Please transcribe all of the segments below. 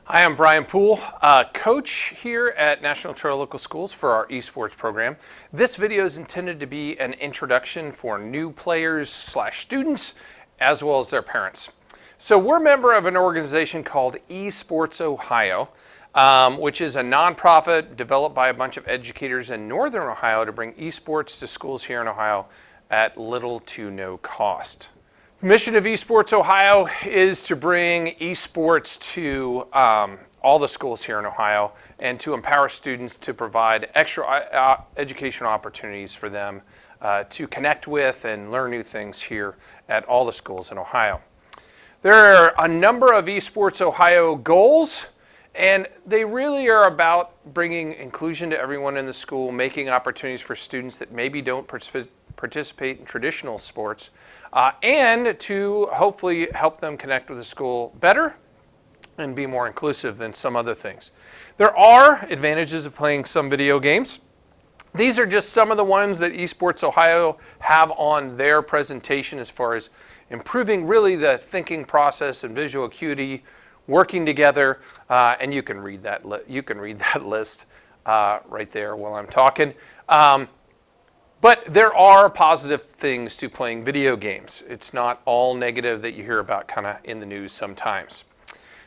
Hi, I'm Brian Poole, coach here at National Trail Local Schools for our eSports program. This video is intended to be an introduction for new players / students, as well as their parents. So we're a member of an organization called eSports Ohio, which is a nonprofit developed by a bunch of educators in Northern Ohio to bring eSports to schools here in Ohio at little to no cost. The mission of eSports Ohio is to bring eSports to all the schools here in Ohio and to empower students to provide extra educational opportunities for them to connect with and learn new things here at all the schools in Ohio. There are a number of eSports Ohio goals, and they really are about bringing inclusion to everyone in the school, making opportunities for students that maybe don't participate in traditional sports, and to hopefully help them connect with the school better and be more inclusive than some other things. There are advantages of playing some video games. These are just some of the ones that eSports Ohio have on their presentation as far as improving really the thinking process and visual acuity, working together, and you can read that list right there while I'm talking. But there are positive things to playing video games. It's not all negative that you hear about kind of in the news sometimes.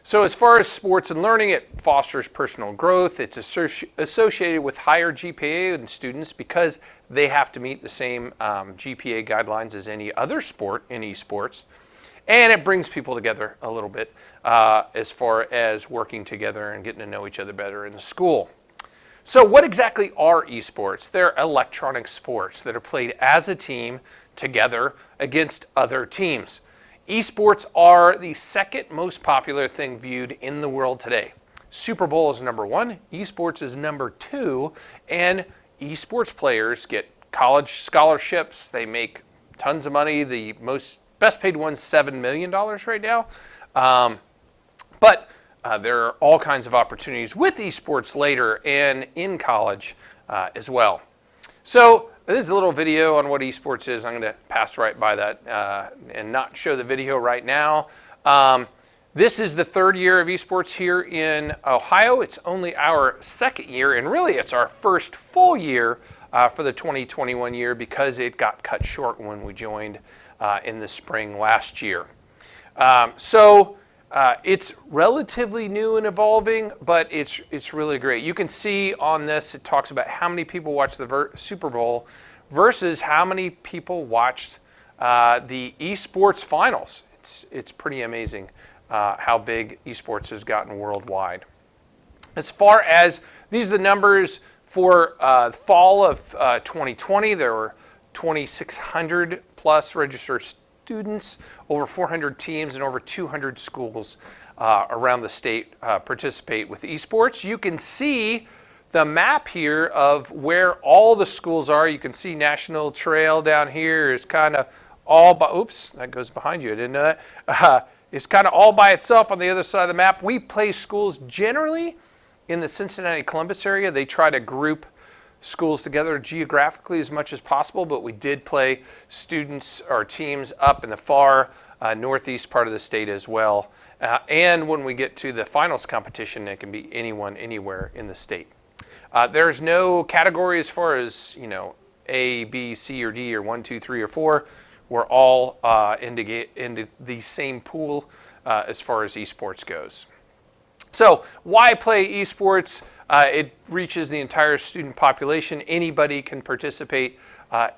So as far as sports and learning, it fosters personal growth. It's associated with higher GPA in students because they have to meet the same GPA guidelines as any other sport in esports. And it brings people together a little bit as far as working together and getting to know each other better in the school. So what exactly are esports? They're electronic sports that are played as a team together against other teams. Esports are the second most popular thing viewed in the world today. Super Bowl is number one, esports is number two, and esports players get college scholarships. They make tons of money. The best paid one's $7 million right now. But there are all kinds of opportunities with esports later and in college as well. So this is a little video on what esports is. I'm going to pass right by that and not show the video right now. This is the third year of esports here in Ohio. It's only our second year, and really it's our first full year for the 2021 year because it got cut short when we joined in the spring last year. It's relatively new and evolving, but it's really great. You can see on this, it talks about how many people watched the Super Bowl versus how many people watched the esports finals. It's pretty amazing how big esports has gotten worldwide. As far as these are the numbers for fall of 2020, there were 2,600 plus registered students, over 400 teams, and over 200 schools around the state participate with esports. You can see the map here of where all the schools are. You can see National Trail down here is kind of all by, oops, that goes behind you, I didn't know that. It's kind of all by itself on the other side of the map. We play schools generally in the Cincinnati-Columbus area. They try to group schools together geographically as much as possible, but we did play students or teams up in the far northeast part of the state as well. And when we get to the finals competition, it can be anyone, anywhere in the state. There's no category as far as, A, B, C, or D, or 1, 2, 3, or 4. We're all into the same pool as far as esports goes. So why play esports? It reaches the entire student population. Anybody can participate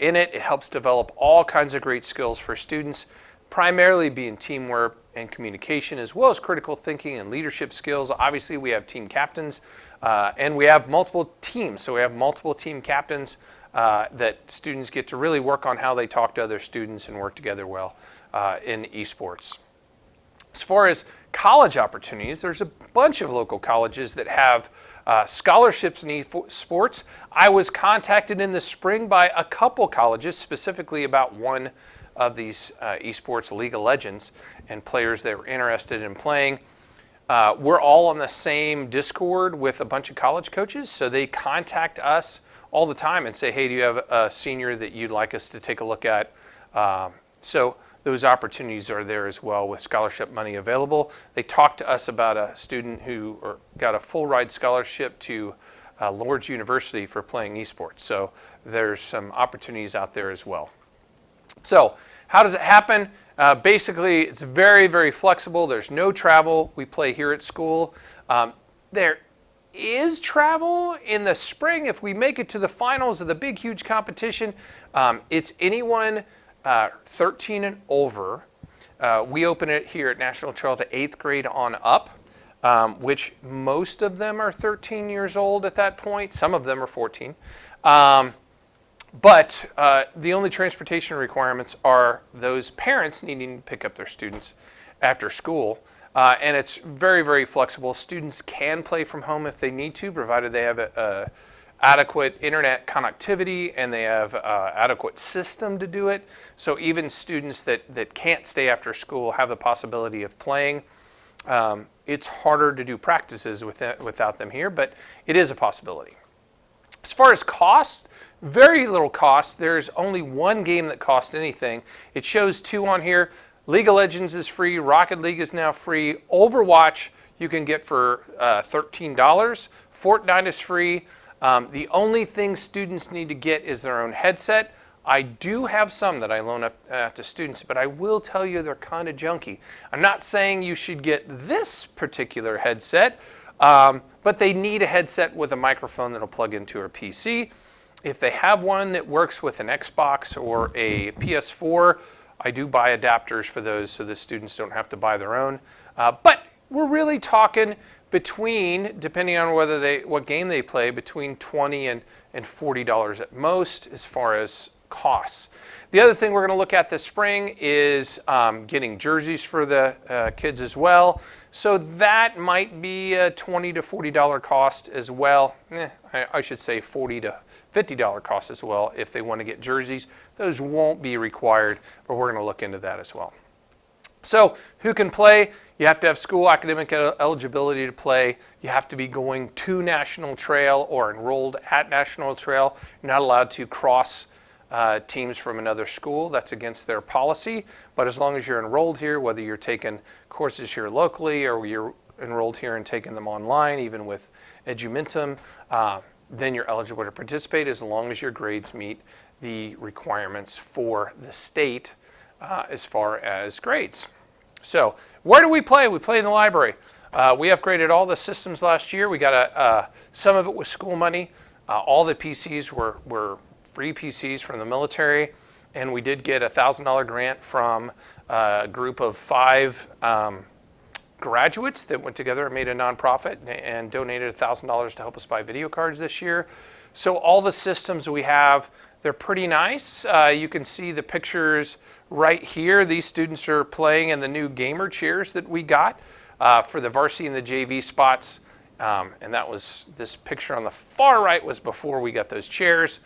in it. It helps develop all kinds of great skills for students, primarily being teamwork and communication, as well as critical thinking and leadership skills. Obviously, we have team captains, and we have multiple teams. So we have multiple team captains that students get to really work on how they talk to other students and work together well in esports. As far as college opportunities, there's a bunch of local colleges that have scholarships in esports. I was contacted in the spring by a couple colleges, specifically about one of these esports League of Legends and players that were interested in playing. We're all on the same Discord with a bunch of college coaches, so they contact us all the time and say, hey, do you have a senior that you'd like us to take a look at? So those opportunities are there as well with scholarship money available. They talked to us about a student who got a full ride scholarship to Lord's University for playing eSports. So there's some opportunities out there as well. So how does it happen? Basically, it's very, very flexible. There's no travel. We play here at school. There is travel in the spring if we make it to the finals of the big, huge competition. It's anyone 13 and over. We open it here at National Trail to 8th grade on up, which most of them are 13 years old at that point. Some of them are 14. But the only transportation requirements are those parents needing to pick up their students after school. And it's very, very flexible. Students can play from home if they need to, provided they have adequate internet connectivity and they have adequate system to do it. So even students that can't stay after school have the possibility of playing. It's harder to do practices without them here, but it is a possibility. As far as cost, very little cost. There's only one game that costs anything. It shows 2 on here. League of Legends is free. Rocket League is now free. Overwatch you can get for $13. Fortnite is free. The only thing students need to get is their own headset. I do have some that I loan up to students, but I will tell you they're kind of junky. I'm not saying you should get this particular headset, but they need a headset with a microphone that'll plug into a PC. If they have one that works with an Xbox or a PS4, I do buy adapters for those so the students don't have to buy their own. But we're really talking between, depending on what game they play, between $20 and $40 at most as far as costs. The other thing we're going to look at this spring is getting jerseys for the kids as well. So that might be a $20 to $40 cost as well. I should say $40 to $50 cost as well if they want to get jerseys. Those won't be required, but we're going to look into that as well. So who can play? You have to have school academic eligibility to play. You have to be going to National Trail or enrolled at National Trail. You're not allowed to cross teams from another school. That's against their policy. But as long as you're enrolled here, whether you're taking courses here locally or you're enrolled here and taking them online, even with Edumentum, then you're eligible to participate as long as your grades meet the requirements for the state as far as grades. So where do we play? We play in the library. We upgraded all the systems last year. We got some of it was school money. All the PCs were free PCs from the military, and we did get a $1,000 grant from a group of 5 graduates that went together and made a nonprofit and donated $1,000 to help us buy video cards this year. So all the systems we have, they're pretty nice. You can see the pictures right here. These students are playing in the new gamer chairs that we got for the varsity and the JV spots. And that was, this picture on the far right was before we got those chairs.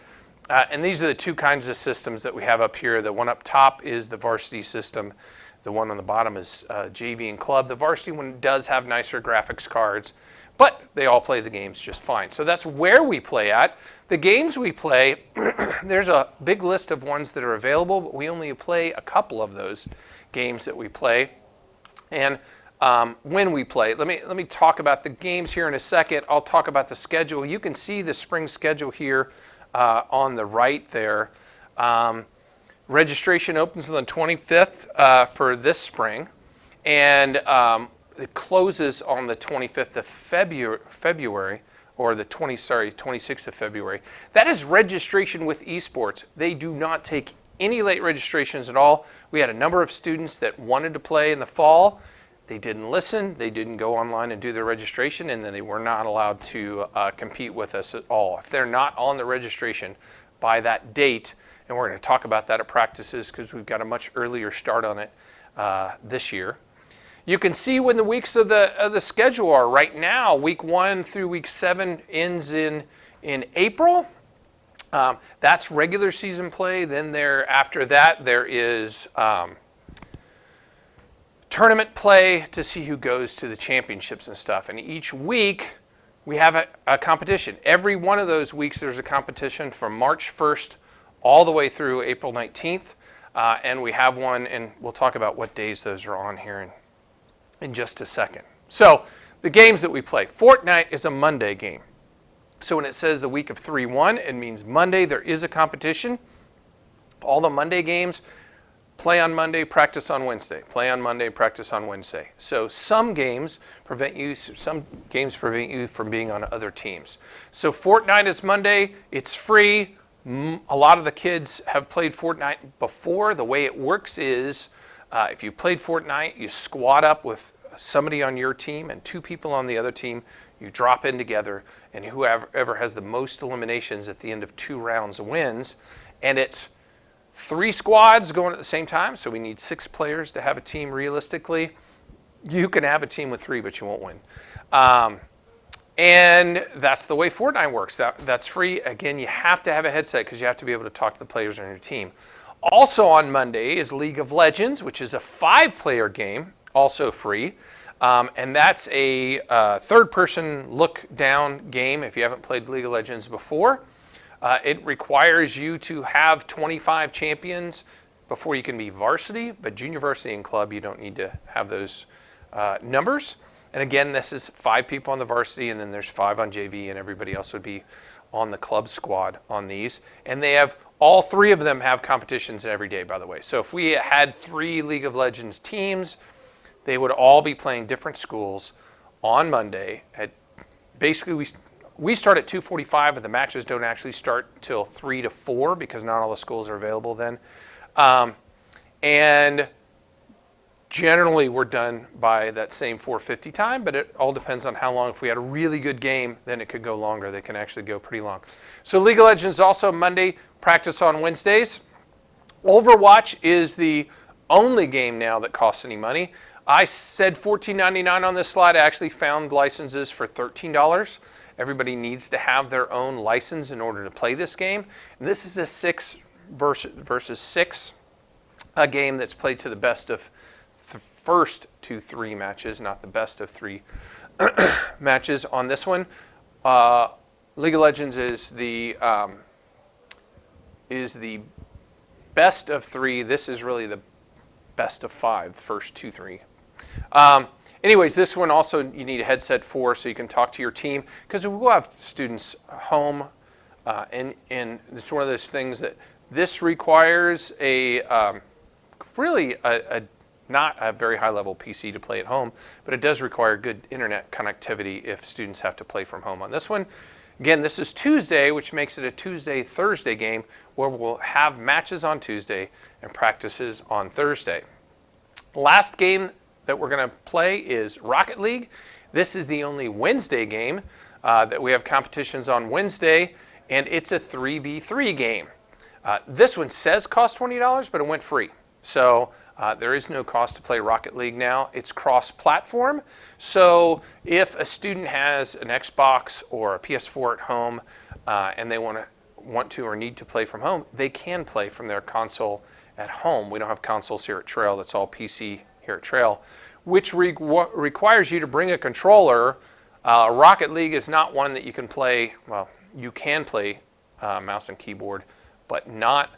And these are the 2 kinds of systems that we have up here. The one up top is the varsity system. The one on the bottom is JV and club. The varsity one does have nicer graphics cards, but they all play the games just fine. So that's where we play at. The games we play, there's a big list of ones that are available, but we only play a couple of those games that we play. And when we play, let me talk about the games here in a second. I'll talk about the schedule. You can see the spring schedule here on the right there. Registration opens on the 25th for this spring, and it closes on the 25th of February, or the 26th of February. That is registration with eSports. They do not take any late registrations at all. We had a number of students that wanted to play in the fall. They didn't listen, they didn't go online and do their registration, and then they were not allowed to compete with us at all. If they're not on the registration by that date, and we're going to talk about that at practices because we've got a much earlier start on it this year. You can see when the weeks of the schedule are. Right now, week 1 through week 7 ends in April. That's regular season play. Then after that, there is tournament play to see who goes to the championships and stuff. And each week, we have a competition. Every one of those weeks, there's a competition from March 1st all the way through April 19th. and we have one, and we'll talk about what days those are on here in just a second. So the games that we play. Fortnite is a Monday game. So when it says the week of 3-1, it means Monday there is a competition. All the Monday games, play on Monday, practice on Wednesday. Play on Monday, practice on Wednesday. So some games prevent you from being on other teams. So Fortnite is Monday. It's free. A lot of the kids have played Fortnite before. The way it works is if you played Fortnite, you squad up with somebody on your team and 2 people on the other team. You drop in together, and whoever has the most eliminations at the end of 2 rounds wins. And it's 3 squads going at the same time, so we need 6 players to have a team realistically. You can have a team with 3, but you won't win. And that's the way Fortnite works. That's free. Again, you have to have a headset because you have to be able to talk to the players on your team. Also on Monday is League of Legends, which is a 5-player game, also free. And that's a third-person look-down game if you haven't played League of Legends before. It requires you to have 25 champions before you can be varsity, but junior varsity and club, you don't need to have those numbers. And again, this is 5 people on the varsity, and then there's 5 on JV, and everybody else would be on the club squad on these. And they have, all 3 of them have competitions every day, by the way. So if we had 3 League of Legends teams, they would all be playing different schools on Monday. Basically, we start at 2:45, but the matches don't actually start till 3 to 4 because not all the schools are available then. And generally, we're done by that same 4:50 time, but it all depends on how long. If we had a really good game, then it could go longer. They can actually go pretty long. So League of Legends also Monday, practice on Wednesdays. Overwatch is the only game now that costs any money. I said $14.99 on this slide. I actually found licenses for $13. Everybody needs to have their own license in order to play this game. And this is a 6 versus 6, a game that's played to the best of the first 2-3 matches, not the best of 3 matches on this one. League of Legends is the best of 3. This is really the best of 5, the first 2-3. Anyways, this one also you need a headset for so you can talk to your team because we will have students home, and it's one of those things that this requires not a very high level PC to play at home, but it does require good internet connectivity if students have to play from home on this one. Again, this is Tuesday, which makes it a Tuesday-Thursday game where we'll have matches on Tuesday and practices on Thursday. Last game that we're going to play is Rocket League. This is the only Wednesday game that we have competitions on Wednesday, and it's a 3v3 game. This one says cost $20, but it went free. So there is no cost to play Rocket League now. It's cross-platform. So if a student has an Xbox or a PS4 at home and they want to or need to play from home, they can play from their console at home. We don't have consoles here at Trail. That's all PC here at Trail, which requires you to bring a controller. Rocket League is not one that you can play. Well, you can play mouse and keyboard, but not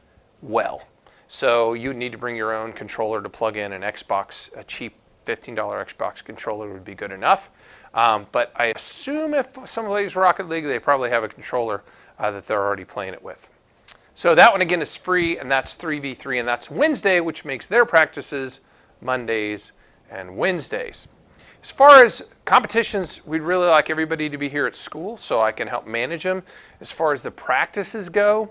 well. So you need to bring your own controller to plug in an Xbox. A cheap $15 Xbox controller would be good enough. But I assume if someone plays Rocket League, they probably have a controller that they're already playing it with. So that one again is free, and that's 3v3, and that's Wednesday, which makes their practices Mondays and Wednesdays. As far as competitions, we'd really like everybody to be here at school so I can help manage them. As far as the practices go,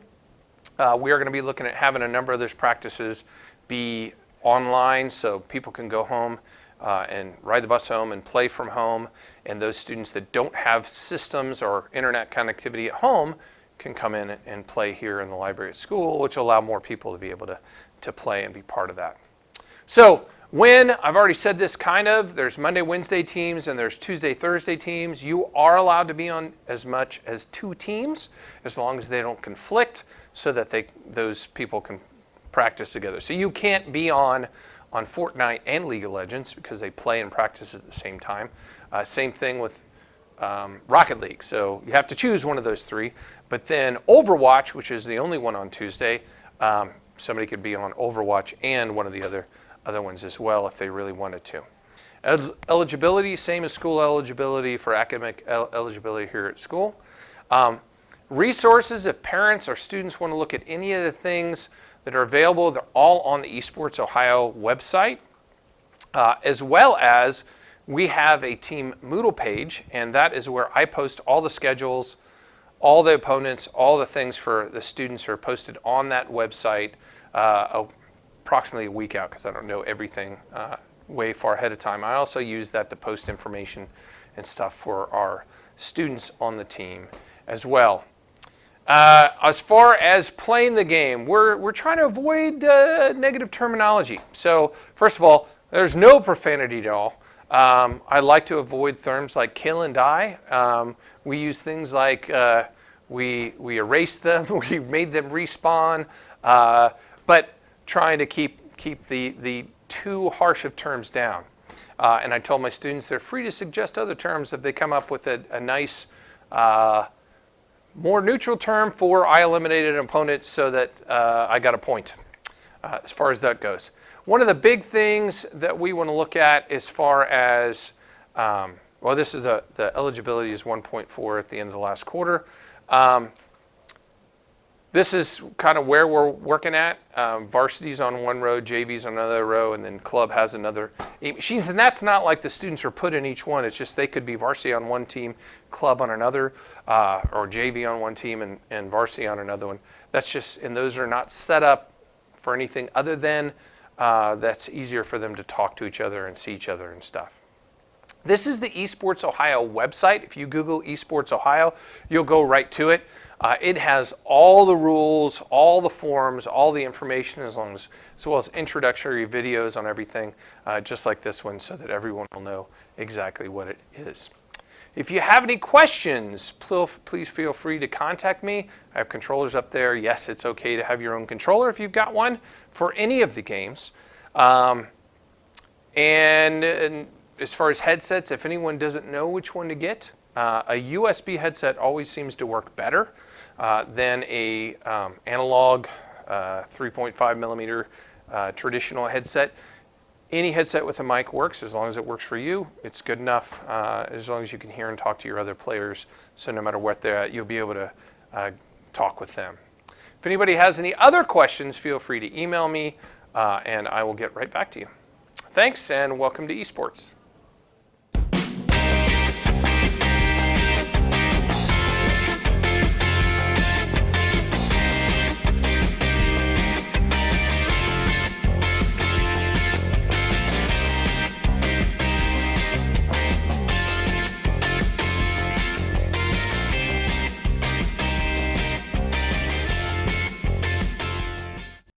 we are going to be looking at having a number of those practices be online so people can go home and ride the bus home and play from home. And those students that don't have systems or internet connectivity at home can come in and play here in the library at school, which will allow more people to be able to play and be part of that. So I've already said this there's Monday, Wednesday teams and there's Tuesday, Thursday teams. You are allowed to be on as much as 2 teams as long as they don't conflict so that those people can practice together. So you can't be on Fortnite and League of Legends because they play and practice at the same time. Same thing with Rocket League. So you have to choose one of those 3. But then Overwatch, which is the only one on Tuesday, somebody could be on Overwatch and one of the other ones as well if they really wanted to. Eligibility, same as school eligibility for academic eligibility here at school. Resources, if parents or students want to look at any of the things that are available, they're all on the eSports Ohio website, as well as we have a team Moodle page, and that is where I post all the schedules, all the opponents, all the things for the students are posted on that website approximately a week out, because I don't know everything way far ahead of time. I also use that to post information and stuff for our students on the team as well. As far as playing the game, we're trying to avoid negative terminology. So first of all, there's no profanity at all. I like to avoid terms like kill and die. We use things like we erased them, we made them respawn, but trying to keep the too harsh of terms down. And I told my students they're free to suggest other terms if they come up with a nice, more neutral term for I eliminated an opponent so that I got a point, as far as that goes. One of the big things that we want to look at as far as, well, this is the eligibility is 1.4 at the end of the last quarter. This is kind of where we're working at. Varsity's on one row, JV's on another row, and then club has another 8 machines. And that's not like the students are put in each one. It's just they could be varsity on one team, club on another, or JV on one team and varsity on another one. That's just, and those are not set up for anything other than that's easier for them to talk to each other and see each other and stuff. This is the eSports Ohio website. If you Google eSports Ohio, you'll go right to it. It has all the rules, all the forums, all the information, as well as introductory videos on everything, just like this one, so that everyone will know exactly what it is. If you have any questions, please feel free to contact me. I have controllers up there. Yes, it's okay to have your own controller if you've got one for any of the games. And as far as headsets, if anyone doesn't know which one to get, a USB headset always seems to work better than a analog 3.5 millimeter traditional headset. Any headset with a mic works as long as it works for you. It's good enough as long as you can hear and talk to your other players. So no matter what they're at, you'll be able to talk with them. If anybody has any other questions, feel free to email me and I will get right back to you. Thanks and welcome to eSports.